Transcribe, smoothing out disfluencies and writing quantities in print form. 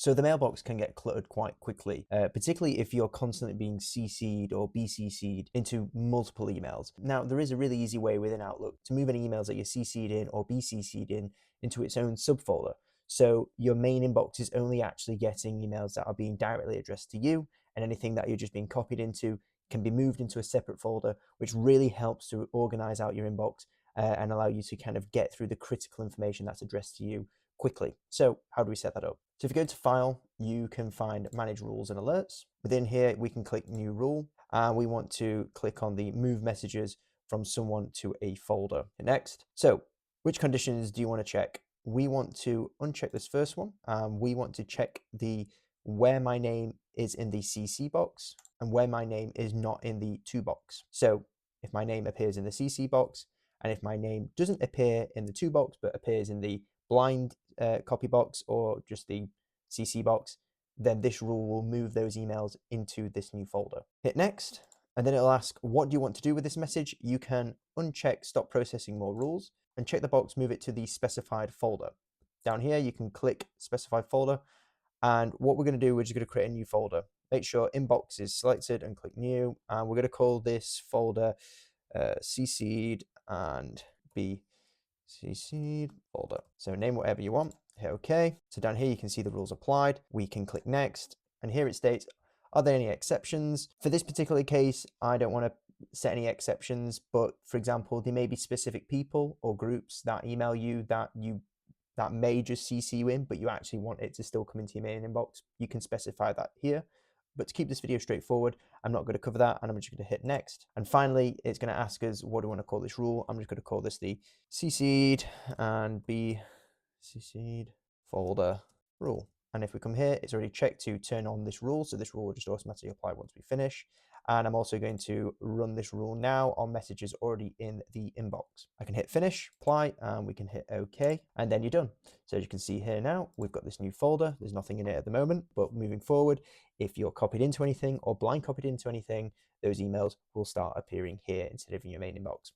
So the mailbox can get cluttered quite quickly, particularly if you're constantly being CC'd or BCC'd into multiple emails. Now, there is a really easy way within Outlook to move any emails that you're CC'd in or BCC'd in into its own subfolder. So your main inbox is only actually getting emails that are being directly addressed to you, and anything that you're just being copied into can be moved into a separate folder, which really helps to organize out your inbox and allow you to kind of get through the critical information that's addressed to you quickly. So how do we set that up? So if you go to File, you can find Manage Rules and Alerts. Within here, we can click New Rule, and we want to click on the Move Messages from someone to a folder. Next. So which conditions do you want to check? We want to uncheck this first one. We want to check the where my name is in the CC box and where my name is not in the to box. So if my name appears in the CC box, and if my name doesn't appear in the to box but appears in the blind copy box or just the CC box, then this rule will move those emails into this new folder. Hit next, and then it'll ask, what do you want to do with this message? You can uncheck stop processing more rules and check the box, move it to the specified folder. Down here, you can click specified folder. And what we're going to do, we're just going to create a new folder. Make sure inbox is selected and click new. And we're going to call this folder CC'd and be CC'd folder. So name whatever you want, hit OK. So down here you can see the rules applied. We can click next, and here it states, are there any exceptions? For this particular case, I don't want to set any exceptions, but for example, there may be specific people or groups that email you that may just CC you in, but you actually want it to still come into your main inbox. You can specify that here. But to keep this video straightforward, I'm not going to cover that, and I'm just going to hit next. And finally, it's going to ask us, what do we want to call this rule? I'm just going to call this the CC'd and be CC'd folder rule. And if we come here, it's already checked to turn on this rule. So this rule will just automatically apply once we finish. And I'm also going to run this rule now on messages already in the inbox. I can hit finish, apply, and we can hit OK, and then you're done. So as you can see here now, we've got this new folder. There's nothing in it at the moment, but moving forward, if you're copied into anything or blind copied into anything, those emails will start appearing here instead of in your main inbox.